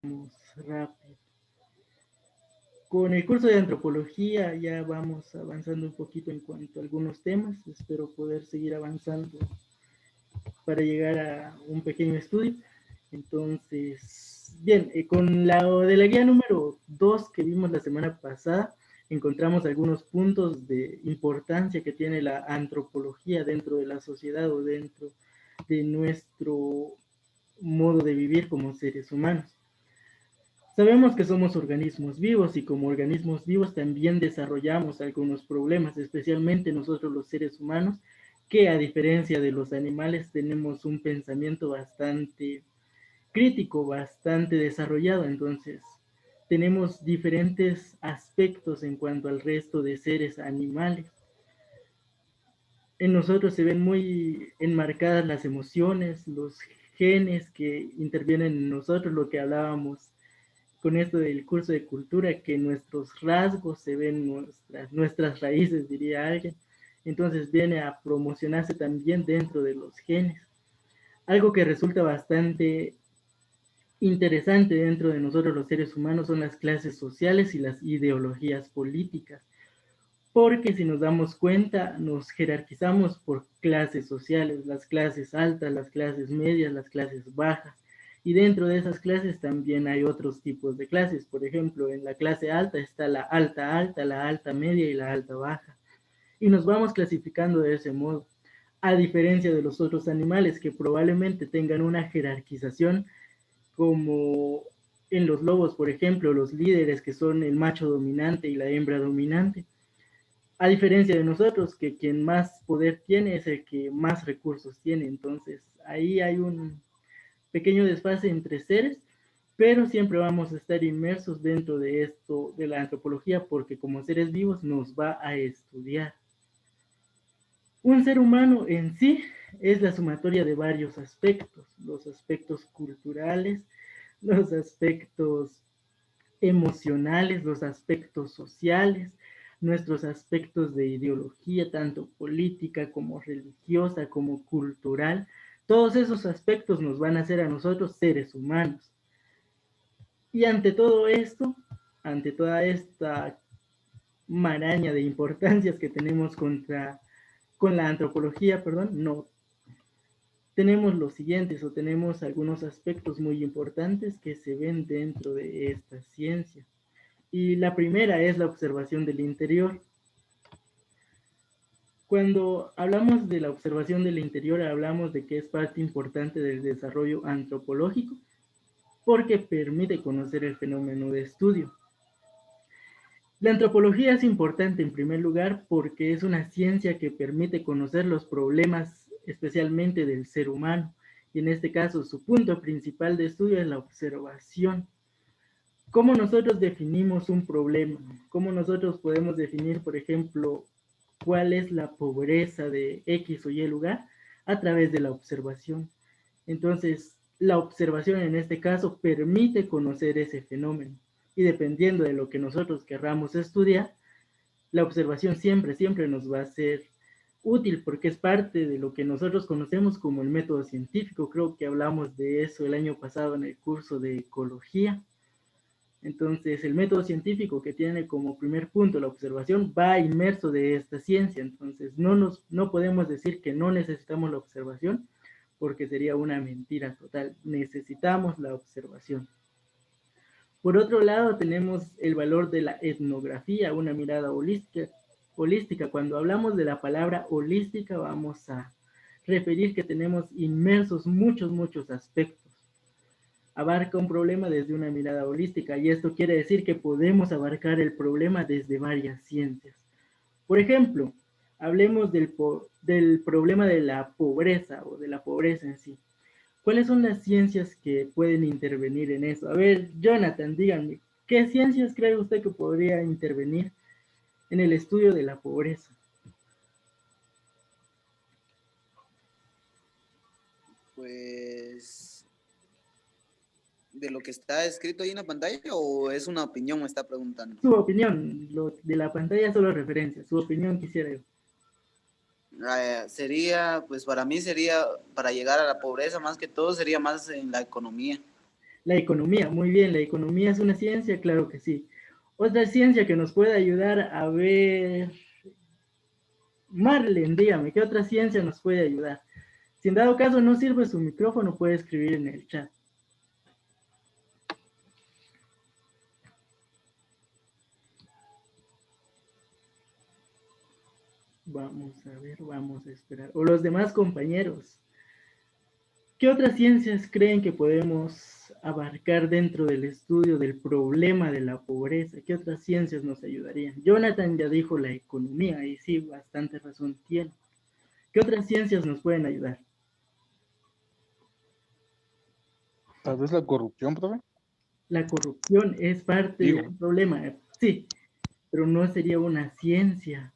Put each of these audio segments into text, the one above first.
Vamos rápido. Con el curso de antropología ya vamos avanzando un poquito en cuanto a algunos temas. Espero poder seguir avanzando para llegar a un pequeño estudio. Entonces, bien, con la de la guía número 2 que vimos la semana pasada, encontramos algunos puntos de importancia que tiene la antropología dentro de la sociedad o dentro de nuestro modo de vivir como seres humanos. Sabemos que somos organismos vivos y como organismos vivos también desarrollamos algunos problemas, especialmente nosotros los seres humanos, que a diferencia de los animales tenemos un pensamiento bastante crítico, bastante desarrollado, entonces tenemos diferentes aspectos en cuanto al resto de seres animales. En nosotros se ven muy enmarcadas las emociones, los genes que intervienen en nosotros, lo que hablábamos con esto del curso de cultura, que nuestros rasgos se ven nuestras raíces, diría alguien. Entonces viene a promocionarse también dentro de los genes. Algo que resulta bastante interesante dentro de nosotros los seres humanos son las clases sociales y las ideologías políticas. Porque si nos damos cuenta, nos jerarquizamos por clases sociales, las clases altas, las clases medias, las clases bajas. Y dentro de esas clases también hay otros tipos de clases. Por ejemplo, en la clase alta está la alta alta, la alta media y la alta baja. Y nos vamos clasificando de ese modo. A diferencia de los otros animales que probablemente tengan una jerarquización como en los lobos, por ejemplo, los líderes que son el macho dominante y la hembra dominante a diferencia de nosotros, que quien más poder tiene es el que más recursos tiene. Entonces, ahí hay un pequeño desfase entre seres, pero siempre vamos a estar inmersos dentro de esto de la antropología porque como seres vivos nos va a estudiar. Un ser humano en sí es la sumatoria de varios aspectos, los aspectos culturales, los aspectos emocionales, los aspectos sociales, nuestros aspectos de ideología, tanto política como religiosa, como cultural. Todos esos aspectos nos van a hacer a nosotros seres humanos. Y ante todo esto, ante toda esta maraña de importancias que tenemos con la antropología, perdón, no tenemos los siguientes o tenemos algunos aspectos muy importantes que se ven dentro de esta ciencia. Y la primera es la observación del interior. Cuando hablamos de la observación del interior, hablamos de que es parte importante del desarrollo antropológico porque permite conocer el fenómeno de estudio. La antropología es importante en primer lugar porque es una ciencia que permite conocer los problemas especialmente del ser humano y en este caso su punto principal de estudio es la observación. ¿Cómo nosotros definimos un problema? ¿Cómo nosotros podemos definir, por ejemplo, cuál es la pobreza de X o Y lugar? A través de la observación. Entonces, la observación en este caso permite conocer ese fenómeno. Y dependiendo de lo que nosotros querramos estudiar, la observación siempre, siempre nos va a ser útil porque es parte de lo que nosotros conocemos como el método científico. Creo que hablamos de eso el año pasado en el curso de ecología. Entonces, el método científico que tiene como primer punto la observación va inmerso de esta ciencia. Entonces, no podemos decir que no necesitamos la observación porque sería una mentira total. Necesitamos la observación. Por otro lado, tenemos el valor de la etnografía, una mirada holística. Holística. Cuando hablamos de la palabra holística, vamos a referir que tenemos inmersos muchos, muchos aspectos abarca un problema desde una mirada holística y esto quiere decir que podemos abarcar el problema desde varias ciencias. Por ejemplo, hablemos del problema de la pobreza o de la pobreza en sí. ¿Cuáles son las ciencias que pueden intervenir en eso? A ver, Jonathan, díganme, ¿qué ciencias cree usted que podría intervenir en el estudio de la pobreza? Pues de lo que está escrito ahí en la pantalla o es una opinión, me está preguntando. Su opinión, lo de la pantalla solo referencia, su opinión quisiera yo. Sería, pues para mí sería, para llegar a la pobreza más que todo, sería más en la economía. La economía, muy bien, la economía es una ciencia, claro que sí. Otra ciencia que nos puede ayudar a ver... Marlen, dígame, ¿qué otra ciencia nos puede ayudar? Si en dado caso no sirve su micrófono, puede escribir en el chat. Vamos a ver, vamos a esperar. O los demás compañeros. ¿Qué otras ciencias creen que podemos abarcar dentro del estudio del problema de la pobreza? ¿Qué otras ciencias nos ayudarían? Jonathan ya dijo la economía y sí, bastante razón tiene. ¿Qué otras ciencias nos pueden ayudar? Tal vez la corrupción, profe. La corrupción es parte Digo. del problema, sí, pero no sería una ciencia.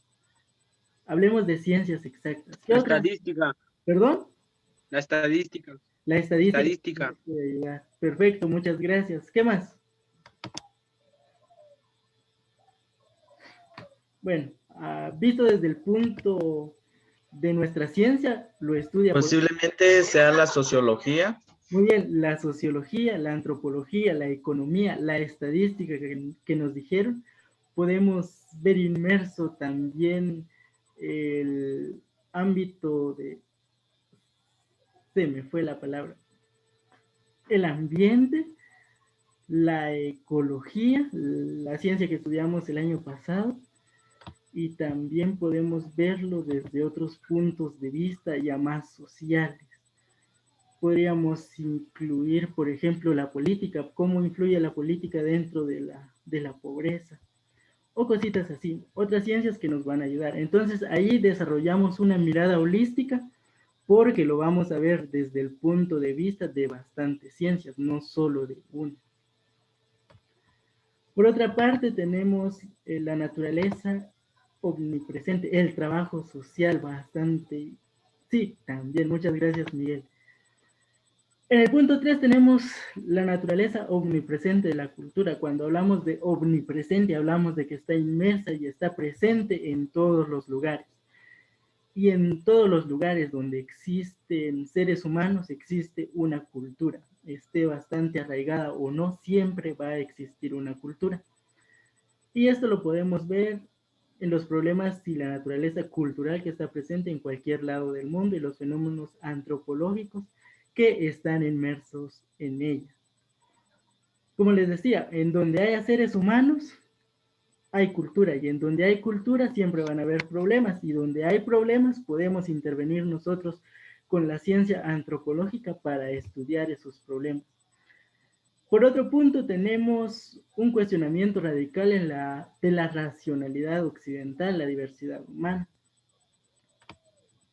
Hablemos de ciencias exactas. ¿Qué La otras? estadística. ¿Perdón? La estadística. La estadística. Estadística. Puede ayudar. Perfecto, muchas gracias. ¿Qué más? Bueno, visto desde el punto de nuestra ciencia, lo estudia. Posiblemente sea la sociología. Muy bien, la sociología, la antropología, la economía, la estadística que nos dijeron, podemos ver inmerso también el ámbito de, se me fue la palabra, el ambiente, la ecología, la ciencia que estudiamos el año pasado, y también podemos verlo desde otros puntos de vista ya más sociales. Podríamos incluir, por ejemplo, la política, cómo influye la política dentro de la pobreza, o cositas así, otras ciencias que nos van a ayudar. Entonces ahí desarrollamos una mirada holística porque lo vamos a ver desde el punto de vista de bastantes ciencias, no solo de una. Por otra parte tenemos la naturaleza omnipresente, el trabajo social bastante, sí, también, muchas gracias Miguel. En el punto 3 tenemos la naturaleza omnipresente de la cultura. Cuando hablamos de omnipresente, hablamos de que está inmersa y está presente en todos los lugares. Y en todos los lugares donde existen seres humanos, existe una cultura. Esté bastante arraigada o no, siempre va a existir una cultura. Y esto lo podemos ver en los problemas y la naturaleza cultural que está presente en cualquier lado del mundo y los fenómenos antropológicos que están inmersos en ella. Como les decía, en donde haya seres humanos, hay cultura, y en donde hay cultura siempre van a haber problemas, y donde hay problemas podemos intervenir nosotros con la ciencia antropológica para estudiar esos problemas. Por otro punto, tenemos un cuestionamiento radical de la racionalidad occidental, la diversidad humana.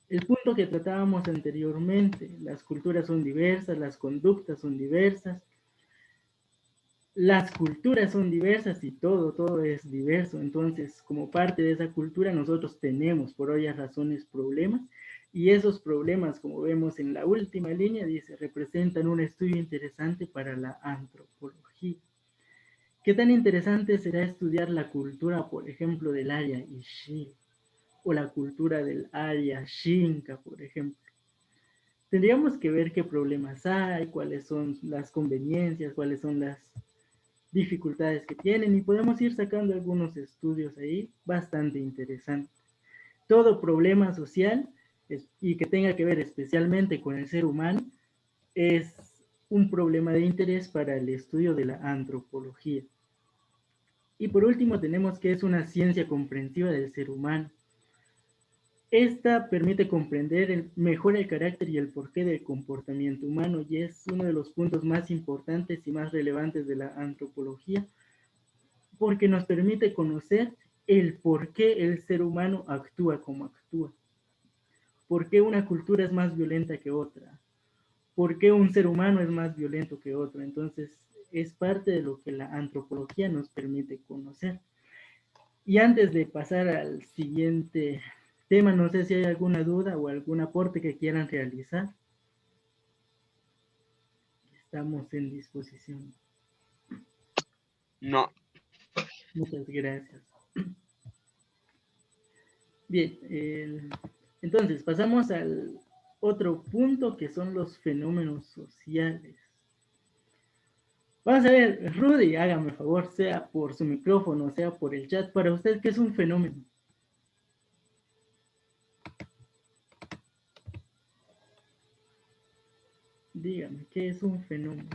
El punto que tratábamos anteriormente, las culturas son diversas, las conductas son diversas, las culturas son diversas y todo es diverso. Entonces, como parte de esa cultura, nosotros tenemos por obvias razones problemas, y esos problemas, como vemos en la última línea, dice, representan un estudio interesante para la antropología. ¿Qué tan interesante será estudiar la cultura, por ejemplo, del área Ixil, o la cultura del área Xinca, por ejemplo? Tendríamos que ver qué problemas hay, cuáles son las conveniencias, cuáles son las dificultades que tienen, y podemos ir sacando algunos estudios ahí bastante interesantes. Todo problema social y que tenga que ver especialmente con el ser humano es un problema de interés para el estudio de la antropología. Y por último tenemos que es una ciencia comprensiva del ser humano. Esta permite comprender mejor el carácter y el porqué del comportamiento humano, y es uno de los puntos más importantes y más relevantes de la antropología, porque nos permite conocer el por qué el ser humano actúa como actúa. ¿Por qué una cultura es más violenta que otra? ¿Por qué un ser humano es más violento que otro? Entonces, es parte de lo que la antropología nos permite conocer. Y antes de pasar al siguiente tema, no sé si hay alguna duda o algún aporte que quieran realizar. Estamos en disposición. No. Muchas gracias. Bien, entonces pasamos al otro punto que son los fenómenos sociales. Vamos a ver, Rudy, hágame favor, sea por su micrófono, sea por el chat, para usted, ¿qué es un fenómeno? Dígame, ¿qué es un fenómeno?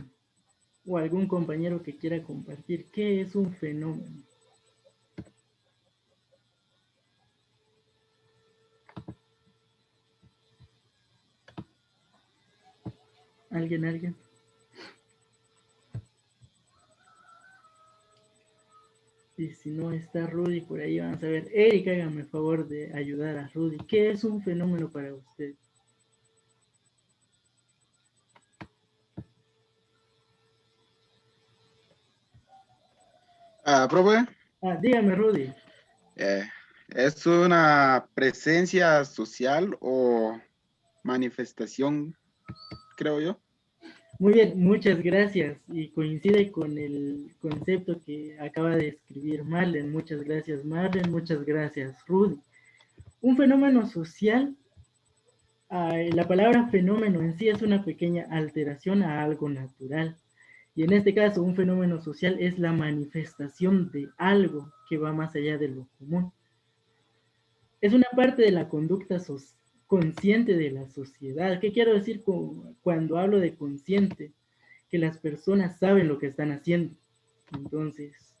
O algún compañero que quiera compartir, ¿qué es un fenómeno? ¿Alguien? Y si no está Rudy por ahí, vamos a ver. Eric, hágame el favor de ayudar a Rudy. ¿Qué es un fenómeno para usted? Profe, Dígame, Rudy. eh, ¿es una presencia social o manifestación, creo yo? Muy bien, muchas gracias. Y coincide con el concepto que acaba de escribir Marlen. Muchas gracias, Marlen. Muchas gracias, Rudy. Un fenómeno social, la palabra fenómeno en sí es una pequeña alteración a algo natural. Y en este caso, un fenómeno social es la manifestación de algo que va más allá de lo común. Es una parte de la conducta consciente de la sociedad. ¿Qué quiero decir cuando hablo de consciente? Que las personas saben lo que están haciendo. Entonces,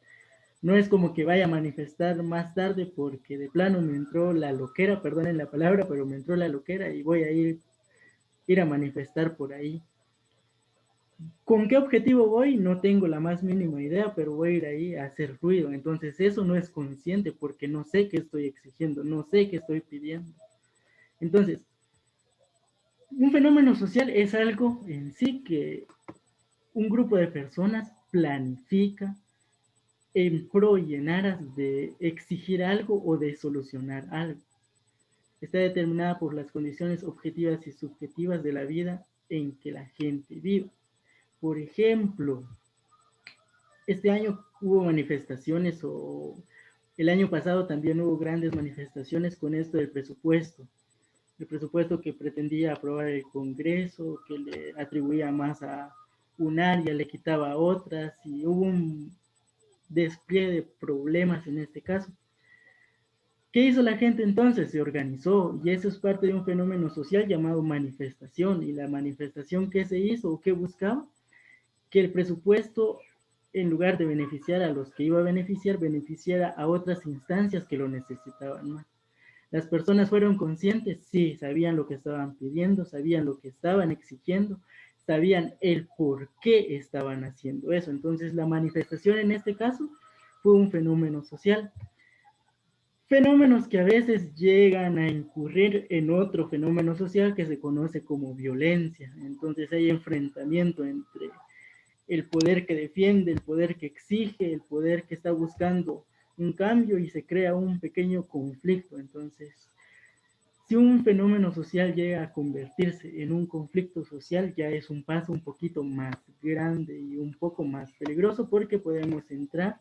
no es como que vaya a manifestar más tarde porque de plano me entró la loquera, perdonen la palabra, pero me entró la loquera y voy a ir a manifestar por ahí. ¿Con qué objetivo voy? No tengo la más mínima idea, pero voy a ir ahí a hacer ruido. Entonces eso no es consciente porque no sé qué estoy exigiendo, no sé qué estoy pidiendo. Entonces, un fenómeno social es algo en sí que un grupo de personas planifica en pro y en aras de exigir algo o de solucionar algo. Está determinada por las condiciones objetivas y subjetivas de la vida en que la gente vive. Por ejemplo, este año hubo manifestaciones o el año pasado también hubo grandes manifestaciones con esto del presupuesto. El presupuesto que pretendía aprobar el Congreso, que le atribuía más a un área, le quitaba a otras y hubo un despliegue de problemas en este caso. ¿Qué hizo la gente entonces? Se organizó y eso es parte de un fenómeno social llamado manifestación. Y la manifestación que se hizo o que buscaba, que el presupuesto, en lugar de beneficiar a los que iba a beneficiar, beneficiara a otras instancias que lo necesitaban más. Las personas fueron conscientes, sí, sabían lo que estaban pidiendo, sabían lo que estaban exigiendo, sabían el por qué estaban haciendo eso. Entonces, la manifestación en este caso fue un fenómeno social. Fenómenos que a veces llegan a incurrir en otro fenómeno social que se conoce como violencia. Entonces, hay enfrentamiento entre el poder que defiende, el poder que exige, el poder que está buscando un cambio y se crea un pequeño conflicto. Entonces, si un fenómeno social llega a convertirse en un conflicto social, ya es un paso un poquito más grande y un poco más peligroso porque podemos entrar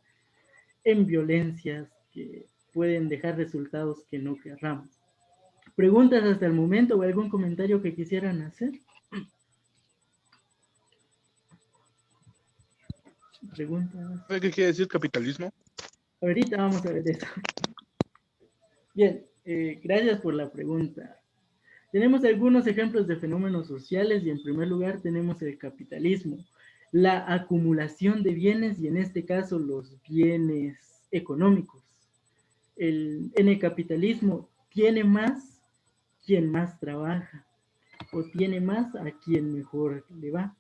en violencias que pueden dejar resultados que no querramos. ¿Preguntas hasta el momento o algún comentario que quisieran hacer? ¿Preguntas? ¿Qué quiere decir capitalismo? Ahorita vamos a ver eso. Bien, gracias por la pregunta. Tenemos algunos ejemplos de fenómenos sociales y en primer lugar tenemos el capitalismo, la acumulación de bienes y en este caso los bienes económicos. En el capitalismo tiene más quien más trabaja o tiene más a quien mejor le va.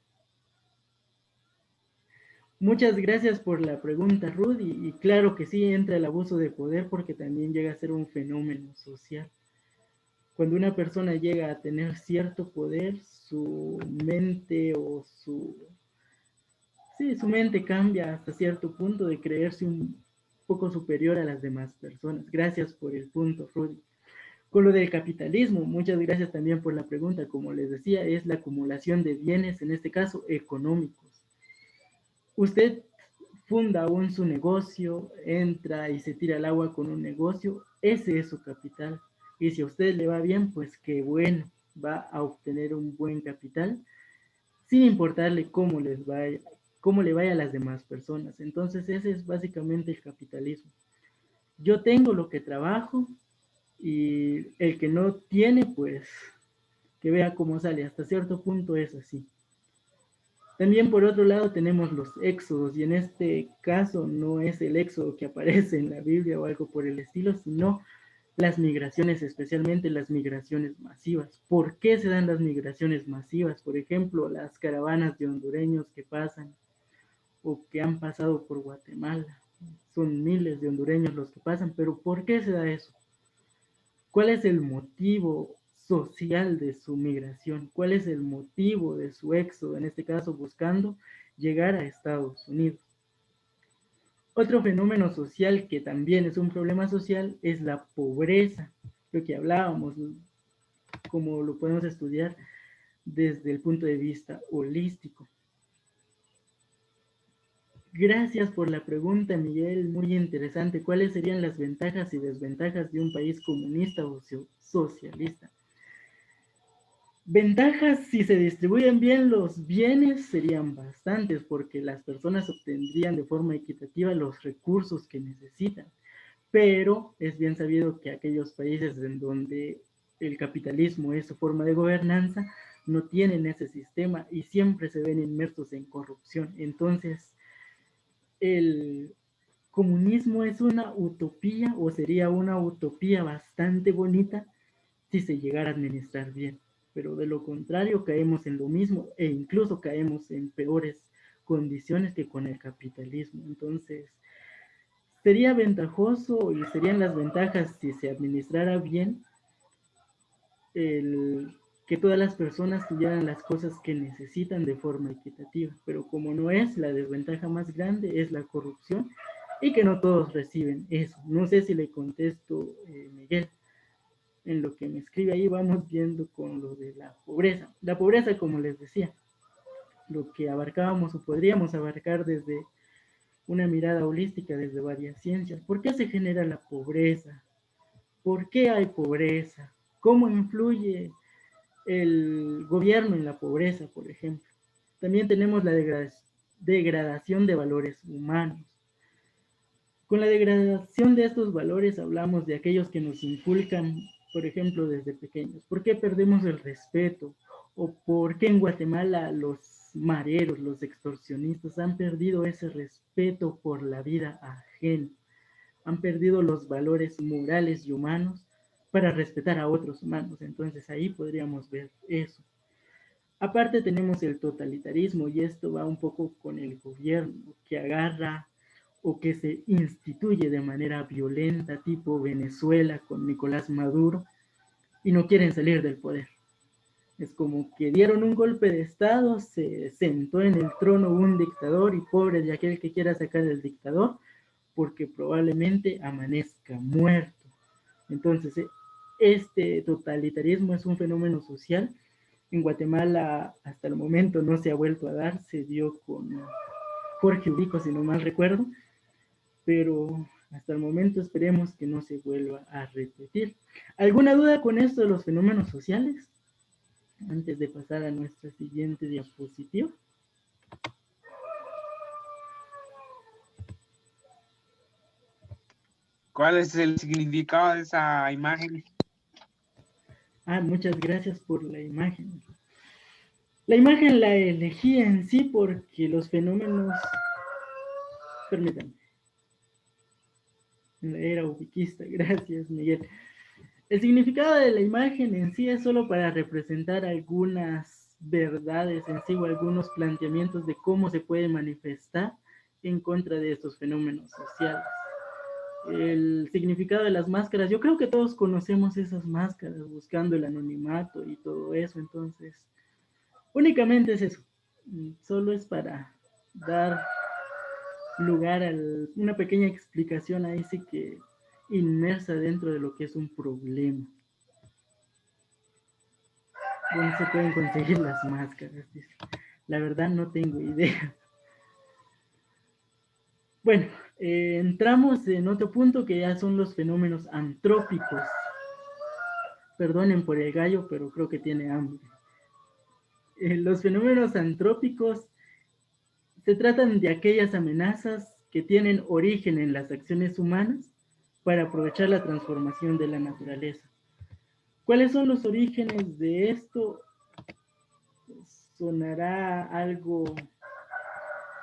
Muchas gracias por la pregunta, Rudy. Y claro que sí entra el abuso de poder porque también llega a ser un fenómeno social. Cuando una persona llega a tener cierto poder, su mente o sí, su mente cambia hasta cierto punto de creerse un poco superior a las demás personas. Gracias por el punto, Rudy. Con lo del capitalismo, muchas gracias también por la pregunta. Como les decía, es la acumulación de bienes, en este caso económicos. Usted funda aún su negocio, entra y se tira al agua con un negocio, ese es su capital. Y si a usted le va bien, pues qué bueno, va a obtener un buen capital, sin importarle cómo les vaya. cómo le vaya a las demás personas. Entonces ese es básicamente el capitalismo. Yo tengo lo que trabajo y el que no tiene, pues que vea cómo sale. Hasta cierto punto es así. También por otro lado tenemos los éxodos, y en este caso no es el éxodo que aparece en la Biblia o algo por el estilo, sino las migraciones, especialmente las migraciones masivas. ¿Por qué se dan las migraciones masivas? Por ejemplo, las caravanas de hondureños que pasan o que han pasado por Guatemala. Son miles de hondureños los que pasan, pero ¿por qué se da eso? ¿Cuál es el motivo social de su migración? ¿Cuál es el motivo de su éxodo? En este caso, buscando llegar a Estados Unidos. Otro fenómeno social que también es un problema social es la pobreza, lo que hablábamos, como lo podemos estudiar desde el punto de vista holístico. Gracias por la pregunta, Miguel, muy interesante. ¿Cuáles serían las ventajas y desventajas de un país comunista o socialista? Ventajas, si se distribuyen bien los bienes, serían bastantes, porque las personas obtendrían de forma equitativa los recursos que necesitan. Pero es bien sabido que aquellos países en donde el capitalismo es su forma de gobernanza, no tienen ese sistema y siempre se ven inmersos en corrupción. Entonces, el comunismo es una utopía, o sería una utopía bastante bonita si se llegara a administrar bien, pero de lo contrario caemos en lo mismo e incluso caemos en peores condiciones que con el capitalismo. Entonces, sería ventajoso y serían las ventajas si se administrara bien el que todas las personas tuvieran las cosas que necesitan de forma equitativa, pero como no es, la desventaja más grande es la corrupción y que no todos reciben eso. No sé si le contesto, Miguel, en lo que me escribe ahí vamos viendo con lo de la pobreza. La pobreza, como les decía, lo que abarcábamos o podríamos abarcar desde una mirada holística, desde varias ciencias. ¿Por qué se genera la pobreza? ¿Por qué hay pobreza? ¿Cómo influye el gobierno en la pobreza, por ejemplo? También tenemos la degradación de valores humanos. Con la degradación de estos valores hablamos de aquellos que nos inculcan, por ejemplo, desde pequeños. ¿Por qué perdemos el respeto? ¿O por qué en Guatemala los mareros, los extorsionistas han perdido ese respeto por la vida ajena? Han perdido los valores morales y humanos para respetar a otros humanos. Entonces ahí podríamos ver eso. Aparte tenemos el totalitarismo, y esto va un poco con el gobierno que agarra o que se instituye de manera violenta, tipo Venezuela con Nicolás Maduro, y no quieren salir del poder. Es como que dieron un golpe de estado, se sentó en el trono un dictador, y pobre de aquel que quiera sacar al dictador, porque probablemente amanezca muerto. Entonces, este totalitarismo es un fenómeno social. En Guatemala hasta el momento no se ha vuelto a dar, se dio con Jorge Urico, si no mal recuerdo, pero hasta el momento esperemos que no se vuelva a repetir. ¿Alguna duda con esto de los fenómenos sociales? Antes de pasar a nuestra siguiente diapositiva. ¿Cuál es el significado de esa imagen? Muchas gracias por la imagen. La imagen la elegí en sí porque los fenómenos... Permítanme. Era ubiquista, gracias, Miguel. El significado de la imagen en sí es solo para representar algunas verdades en sí o algunos planteamientos de cómo se puede manifestar en contra de estos fenómenos sociales. El significado de las máscaras, yo creo que todos conocemos esas máscaras, buscando el anonimato y todo eso, entonces únicamente es eso, solo es para dar lugar a una pequeña explicación ahí sí que inmersa dentro de lo que es un problema. ¿Dónde se pueden conseguir las máscaras? Dice. La verdad no tengo idea. Bueno, entramos en otro punto que ya son los fenómenos antrópicos. Perdonen por el gallo, pero creo que tiene hambre. Los fenómenos antrópicos Se tratan de aquellas amenazas que tienen origen en las acciones humanas para aprovechar la transformación de la naturaleza. ¿Cuáles son los orígenes de esto? Sonará algo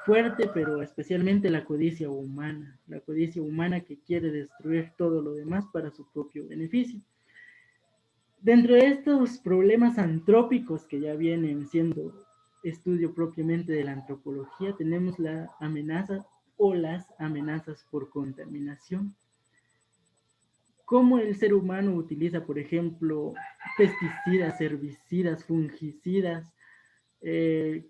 fuerte, pero especialmente la codicia humana que quiere destruir todo lo demás para su propio beneficio. Dentro de estos problemas antrópicos que ya vienen siendo estudio propiamente de la antropología, tenemos la amenaza o las amenazas por contaminación. Cómo el ser humano utiliza, por ejemplo, pesticidas, herbicidas, fungicidas,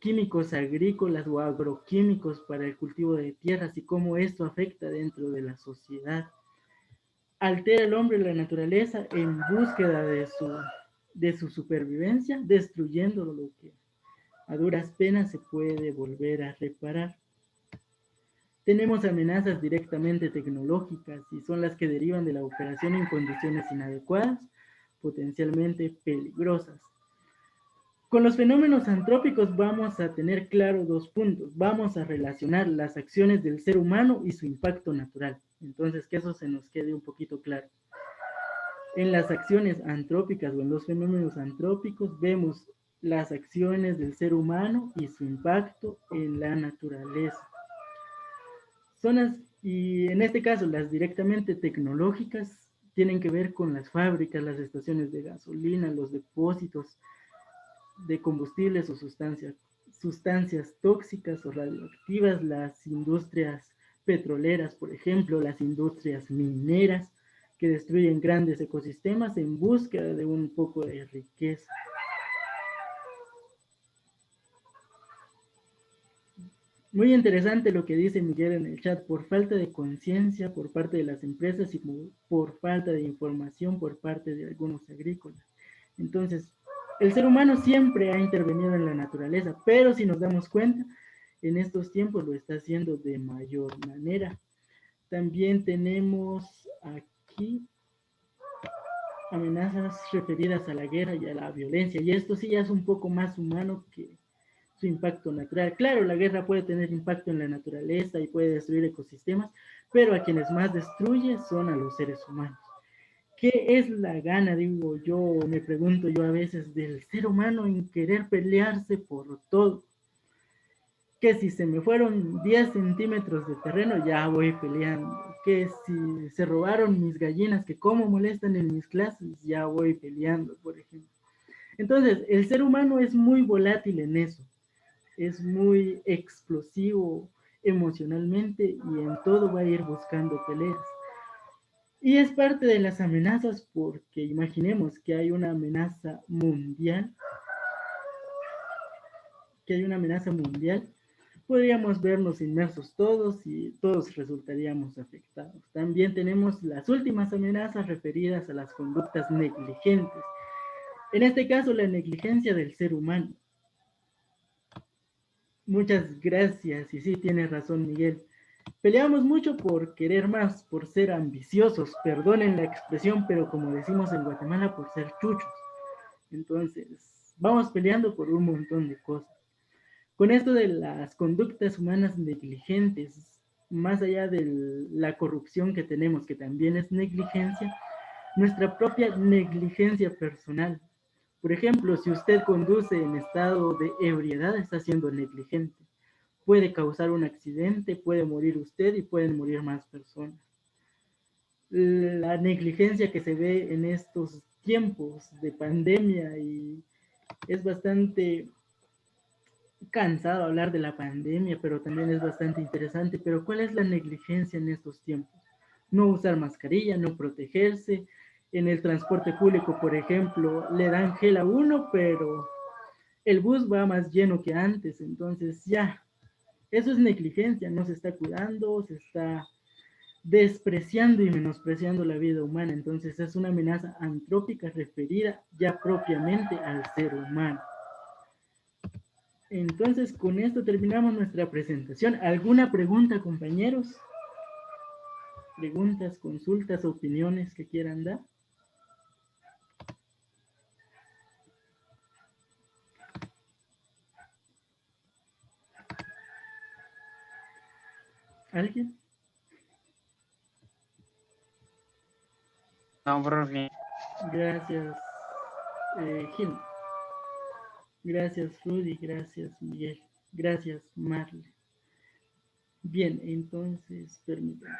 químicos agrícolas o agroquímicos para el cultivo de tierras y cómo esto afecta dentro de la sociedad. Altera el hombre la naturaleza en búsqueda de su supervivencia, destruyendo lo que a duras penas se puede volver a reparar. Tenemos amenazas directamente tecnológicas y son las que derivan de la operación en condiciones inadecuadas, potencialmente peligrosas. Con los fenómenos antrópicos vamos a tener claro dos puntos. Vamos a relacionar las acciones del ser humano y su impacto natural. Entonces, que eso se nos quede un poquito claro. En las acciones antrópicas o en los fenómenos antrópicos vemos las acciones del ser humano y su impacto en la naturaleza. Y en este caso, las directamente tecnológicas tienen que ver con las fábricas, las estaciones de gasolina, los depósitos de combustibles o sustancias tóxicas o radioactivas, las industrias petroleras, por ejemplo, las industrias mineras, que destruyen grandes ecosistemas en búsqueda de un poco de riqueza. Muy interesante lo que dice Miguel en el chat, por falta de conciencia por parte de las empresas y por falta de información por parte de algunos agrícolas. Entonces, el ser humano siempre ha intervenido en la naturaleza, pero si nos damos cuenta, en estos tiempos lo está haciendo de mayor manera. También tenemos aquí amenazas referidas a la guerra y a la violencia, y esto sí ya es un poco más humano que su impacto natural. Claro, la guerra puede tener impacto en la naturaleza y puede destruir ecosistemas, pero a quienes más destruye son a los seres humanos. ¿Qué es la gana, digo yo, me pregunto yo a veces, del ser humano en querer pelearse por todo? Que si se me fueron 10 centímetros de terreno, ya voy peleando. Que si se robaron mis gallinas, que cómo molestan en mis clases, ya voy peleando, por ejemplo. Entonces, el ser humano es muy volátil en eso. Es muy explosivo emocionalmente y en todo va a ir buscando peleas. Y es parte de las amenazas porque imaginemos que hay una amenaza mundial, podríamos vernos inmersos todos y todos resultaríamos afectados. También tenemos las últimas amenazas referidas a las conductas negligentes. En este caso, la negligencia del ser humano. Muchas gracias, y sí, tiene razón Miguel. Peleamos mucho por querer más, por ser ambiciosos, perdonen la expresión, pero como decimos en Guatemala, por ser chuchos. Entonces, vamos peleando por un montón de cosas. Con esto de las conductas humanas negligentes, más allá de la corrupción que tenemos, que también es negligencia, nuestra propia negligencia personal. Por ejemplo, si usted conduce en estado de ebriedad, está siendo negligente. Puede causar un accidente, puede morir usted y pueden morir más personas. La negligencia que se ve en estos tiempos de pandemia y es bastante cansado hablar de la pandemia, pero también es bastante interesante. Pero ¿cuál es la negligencia en estos tiempos? No usar mascarilla, no protegerse. En el transporte público, por ejemplo, le dan gel a uno, pero el bus va más lleno que antes. Entonces ya, eso es negligencia, no se está cuidando, se está despreciando y menospreciando la vida humana. Entonces es una amenaza antrópica referida ya propiamente al ser humano. Entonces, con esto terminamos nuestra presentación. ¿Alguna pregunta, compañeros? ¿Preguntas, consultas, opiniones que quieran dar? ¿Alguien? No, profe. Gracias, Gil. Gracias, Rudy. Gracias, Miguel. Gracias, Marley. Bien, entonces, permítanme.